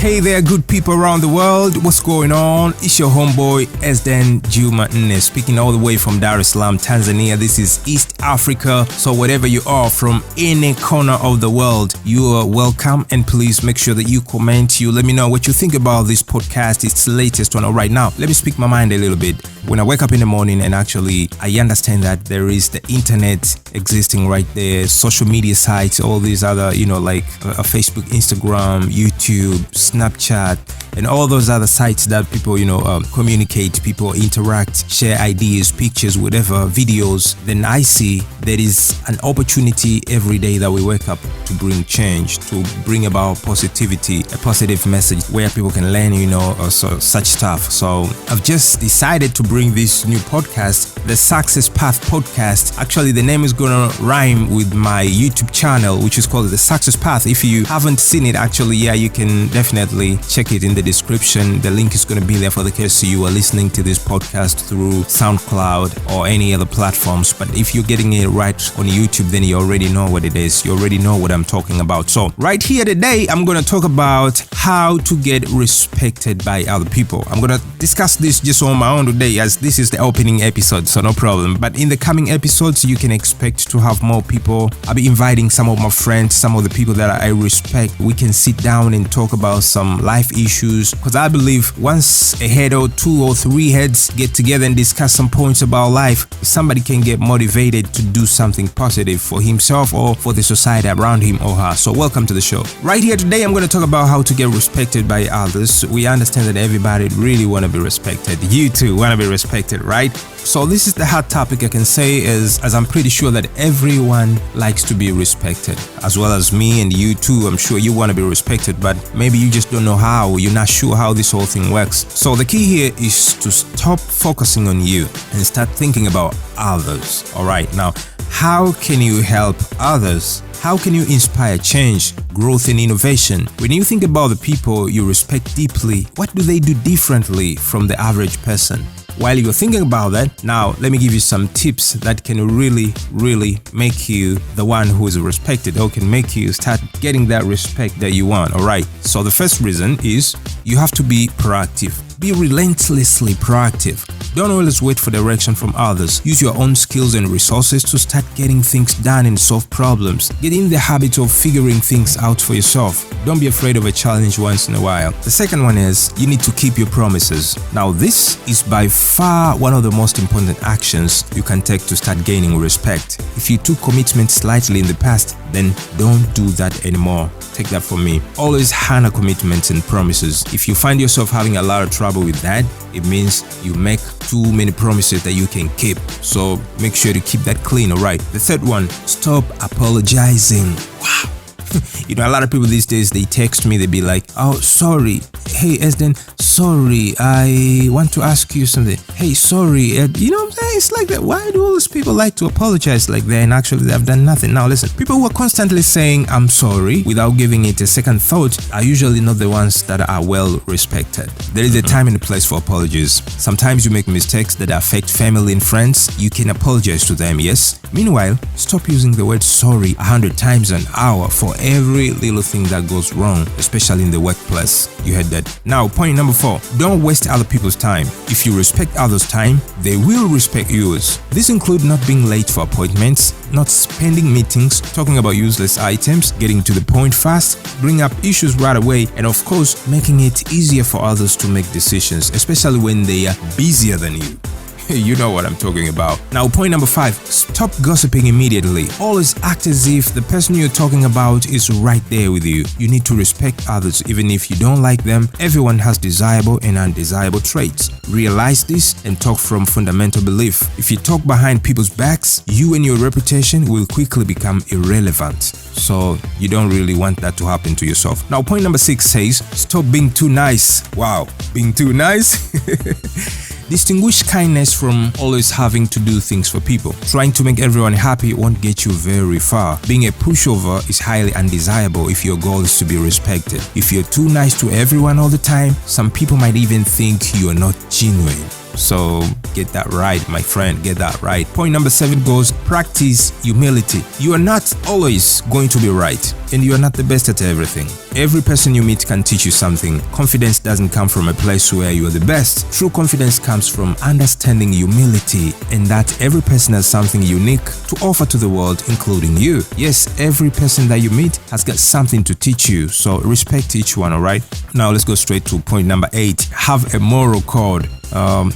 Hey there, good people around the world. What's going on? It's your homeboy Esden Juma Nne, speaking all the way from Dar es Salaam, Tanzania. This is East Africa. So whatever you are from any corner of the world, you are welcome. And please make sure that you comment. You let me know what you think about this podcast. It's the latest one. All right, now let me speak my mind a little bit. When I wake up in the morning, and actually I understand that there is the internet existing right there, social media sites, all these other, like Facebook, Instagram, YouTube, Snapchat, and all those other sites that people, communicate, people interact, share ideas, pictures, whatever, videos. Then I see there is an opportunity every day that we wake up to bring change, to bring about positivity, a positive message where people can learn, such stuff. So I've just decided to bring this new podcast, the Success Path Podcast. Actually, the name is gonna rhyme with my YouTube channel, which is called the Success Path. If you haven't seen it, actually, you can definitely check it in the description. The link is gonna be there for the case you are listening to this podcast through SoundCloud or any other platforms. But if you're getting it right on YouTube, then you already know what it is. You already know what I'm talking about. So right here today, I'm gonna talk about how to get respected by other people. I'm gonna discuss this just on my own today, as this is the opening episode, so no problem. But in the coming episodes, you can expect to have more people. I'll be inviting some of my friends, some of the people that I respect. We can sit down and talk about some life issues, because I believe once a head or two or three heads get together and discuss some points about life, somebody can get motivated to do something positive for himself or for the society around him or her. So welcome to the show. Right here today, I'm going to talk about how to get respected by others. We understand that everybody really want to be respected. You too want to be respected, right? So this is the hot topic I can say is, as I'm pretty sure that everyone likes to be respected, as well as me and you too. I'm sure you want to be respected, but maybe you just don't know how. You're not sure how this whole thing works. So the key here is to stop focusing on you and start thinking about others. All right, now, how can you help others? How can you inspire change, growth, and innovation? When you think about the people you respect deeply, what do they do differently from the average person? While you're thinking about that, now let me give you some tips that can really make you the one who is respected, or can make you start getting that respect that you want. All right. So the first reason is you have to be proactive. Be relentlessly proactive. Don't always wait for direction from others. Use your own skills and resources to start getting things done and solve problems. Get in the habit of figuring things out for yourself. Don't be afraid of a challenge once in a while. The second one is you need to keep your promises. Now, this is by far one of the most important actions you can take to start gaining respect. If you took commitment slightly in the past, then don't do that anymore. Take that from me. Always honor commitments and promises. If you find yourself having a lot of trouble with that, it means you make too many promises that you can keep. So make sure to keep that clean, all right? The third one, stop apologizing. Wow. A lot of people these days, they text me, they be like, oh, sorry. Hey, Esden, sorry, I want to ask you something. Hey, sorry. You know what I'm saying? It's like that. Why do all these people like to apologize like that and actually they've done nothing? Now, listen, people who are constantly saying, I'm sorry, without giving it a second thought are usually not the ones that are well respected. There is a time and a place for apologies. Sometimes you make mistakes that affect family and friends. You can apologize to them, yes? Meanwhile, stop using the word sorry 100 times an hour for every little thing that goes wrong, especially in the workplace. You heard that. Now, point number 4, don't waste other people's time. If you respect others' time, they will respect yours. This includes not being late for appointments, not spending meetings, talking about useless items, getting to the point fast, bring up issues right away, and of course, making it easier for others to make decisions, especially when they are busier than you. You know what I'm talking about. Now, point number 5, stop gossiping immediately. Always act as if the person you're talking about is right there with you. You need to respect others even if you don't like them. Everyone has desirable and undesirable traits. Realize this and talk from fundamental belief. If you talk behind people's backs, you and your reputation will quickly become irrelevant. So you don't really want that to happen to yourself. Now, point number 6 says, stop being too nice. Wow, being too nice? Distinguish kindness from always having to do things for people. Trying to make everyone happy won't get you very far. Being a pushover is highly undesirable if your goal is to be respected. If you're too nice to everyone all the time, some people might even think you're not genuine. So get that right, my friend, get that right. Point number 7 goes, practice humility. You are not always going to be right, and you are not the best at everything. Every person you meet can teach you something. Confidence doesn't come from a place where you are the best. True confidence comes from understanding humility and that every person has something unique to offer to the world, including you. Yes, every person that you meet has got something to teach you, so respect each one, alright? Now let's go straight to point number 8. Have a moral code.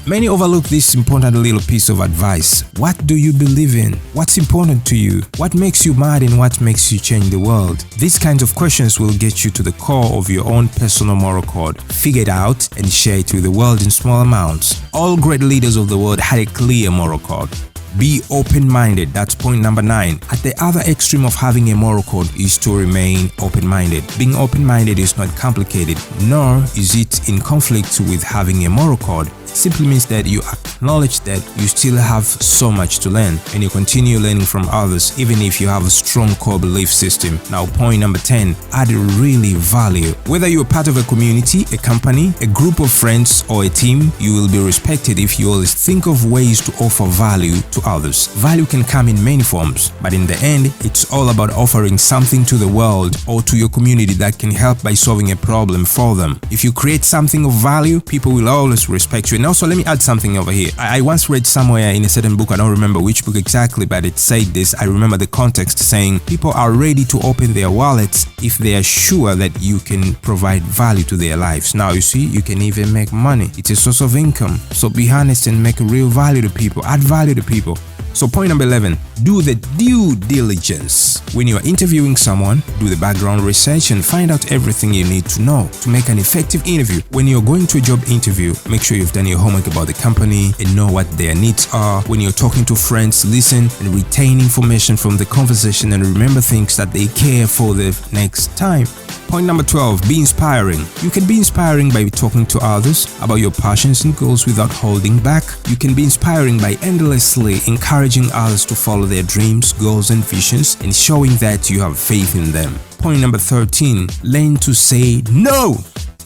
Many overlook this important little piece of advice. What do you believe in? What's important to you? What makes you mad and what makes you change the world? These kinds of questions will get you to the core of your own personal moral code. Figure it out and share it with the world in small amounts. All great leaders of the world had a clear moral code. Be open-minded. That's point number 9. At the other extreme of having a moral code is to remain open-minded. Being open-minded is not complicated, nor is it in conflict with having a moral code. It simply means that you acknowledge that you still have so much to learn and you continue learning from others even if you have a strong core belief system. Now point number 10, add really value. Whether you're part of a community, a company, a group of friends or a team, you will be respected if you always think of ways to offer value to others. Value can come in many forms, but in the end, it's all about offering something to the world or to your community that can help by solving a problem for them. If you create something of value, people will always respect you. And also, let me add something over here. I once read somewhere in a certain book, I don't remember which book exactly, but it said this. I remember the context saying people are ready to open their wallets if they are sure that you can provide value to their lives. Now, you see, you can even make money. It's a source of income. So be honest and make real value to people. Add value to people. So point number 11, do the due diligence. When you are interviewing someone, do the background research and find out everything you need to know to make an effective interview. When you're going to a job interview, make sure you've done your homework about the company and know what their needs are. When you're talking to friends, listen and retain information from the conversation and remember things that they care for the next time. Point number 12, be inspiring. You can be inspiring by talking to others about your passions and goals without holding back. You can be inspiring by endlessly encouraging others to follow their dreams, goals, and visions and showing that you have faith in them. Point number 13, learn to say no.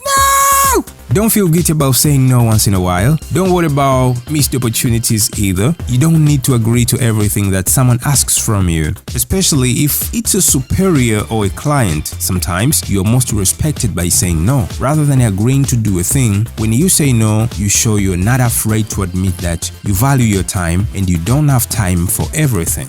No! Don't feel guilty about saying no once in a while. Don't worry about missed opportunities either. You don't need to agree to everything that someone asks from you, especially if it's a superior or a client. Sometimes you're most respected by saying no. Rather than agreeing to do a thing, when you say no, you show you're not afraid to admit that you value your time and you don't have time for everything.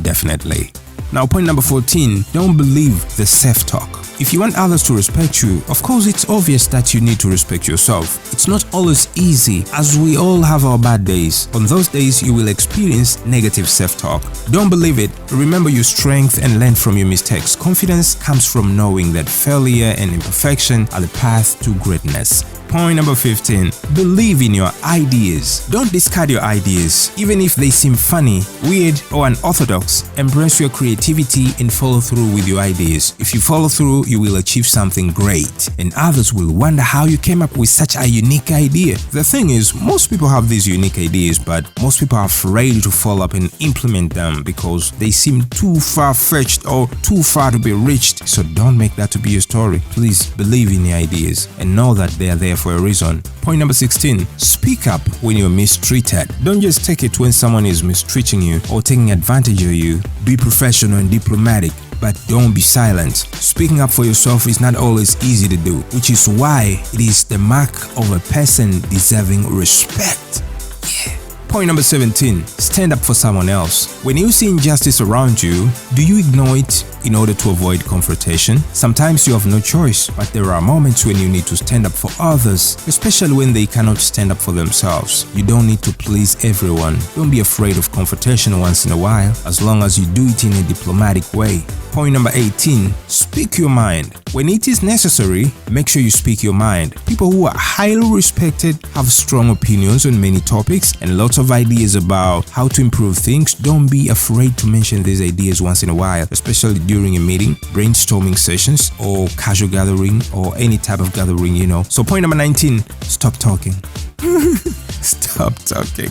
Definitely. Now point number 14, don't believe the self-talk. If you want others to respect you, of course it's obvious that you need to respect yourself. It's not always easy, as we all have our bad days. On those days, you will experience negative self-talk. Don't believe it. Remember your strength and learn from your mistakes. Confidence comes from knowing that failure and imperfection are the path to greatness. Point number 15, believe in your ideas. Don't discard your ideas, even if they seem funny, weird, or unorthodox. Embrace your creativity and follow through with your ideas. If you follow through, you will achieve something great, and others will wonder how you came up with such a unique idea. The thing is, most people have these unique ideas, but most people are afraid to follow up and implement them because they seem too far-fetched or too far to be reached. So don't make that to be your story. Please believe in your ideas and know that they are there for a reason. Point number 16, speak up when you're mistreated. Don't just take it when someone is mistreating you or taking advantage of you. Be professional and diplomatic, but don't be silent. Speaking up for yourself is not always easy to do, which is why it is the mark of a person deserving respect. Yeah. Point number 17, stand up for someone else. When you see injustice around you, do you ignore it in order to avoid confrontation? Sometimes you have no choice, but there are moments when you need to stand up for others, especially when they cannot stand up for themselves. You don't need to please everyone. Don't be afraid of confrontation once in a while, as long as you do it in a diplomatic way. Point number 18, speak your mind. When it is necessary, make sure you speak your mind. People who are highly respected have strong opinions on many topics and lots of ideas about how to improve things. Don't be afraid to mention these ideas once in a while, especially during a meeting, brainstorming sessions, or casual gathering, or any type of gathering, you know. So point number 19, stop talking. Stop talking.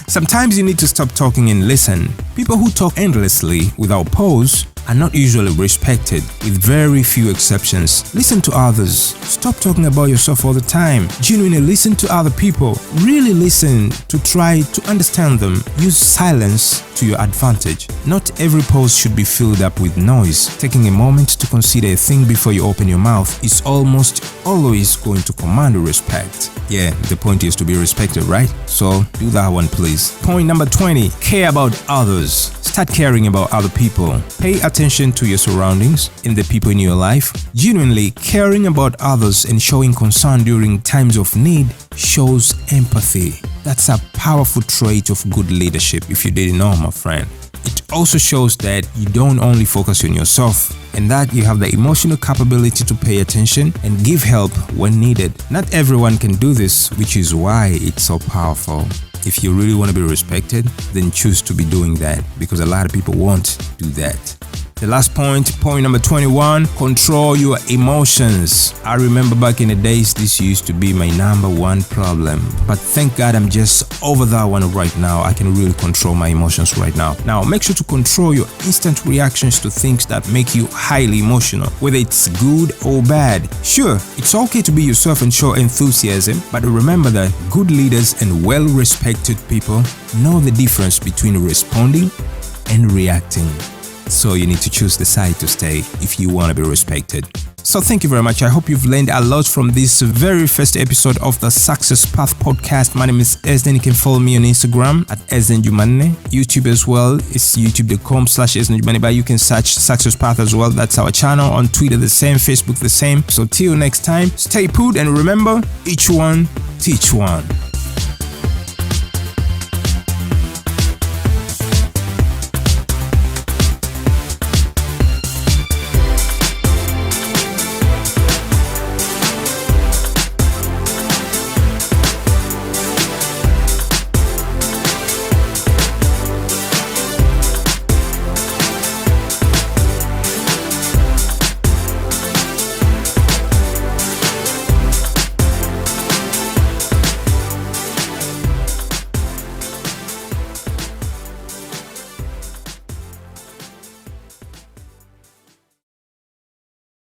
Sometimes you need to stop talking and listen. People who talk endlessly without pause are not usually respected, with very few exceptions. Listen to others. Stop talking about yourself all the time. Genuinely listen to other people. Really listen to try to understand them. Use silence to your advantage. Not every pause should be filled up with noise. Taking a moment to consider a thing before you open your mouth is almost always going to command respect. Yeah, the point is to be respected, right? So do that one, please. Point number 20. Care about others. Start caring about other people. Pay attention to your surroundings and the people in your life. Genuinely caring about others and showing concern during times of need shows empathy. That's a powerful trait of good leadership, if you didn't know, my friend. It also shows that you don't only focus on yourself, and that you have the emotional capability to pay attention and give help when needed. Not everyone can do this, which is why it's so powerful. If you really want to be respected, then choose to be doing that, because a lot of people won't do that. The last point number 21, control your emotions. I remember back in the days, this used to be my number one problem. But thank God I'm just over that one right now. I can really control my emotions right now. Now, make sure to control your instant reactions to things that make you highly emotional, whether it's good or bad. Sure, it's okay to be yourself and show enthusiasm, but remember that good leaders and well-respected people know the difference between responding and reacting. So you need to choose the side to stay if you want to be respected. So thank you very much. I hope you've learned a lot from this very first episode of the Success Path podcast. My name is Ezden. You can follow me on Instagram at Ezden Jumane. YouTube as well. It's youtube.com/Ezden Jumane, but you can search Success Path as well. That's our channel. On Twitter the same, Facebook the same. So till next time, stay put and remember, each one teach one.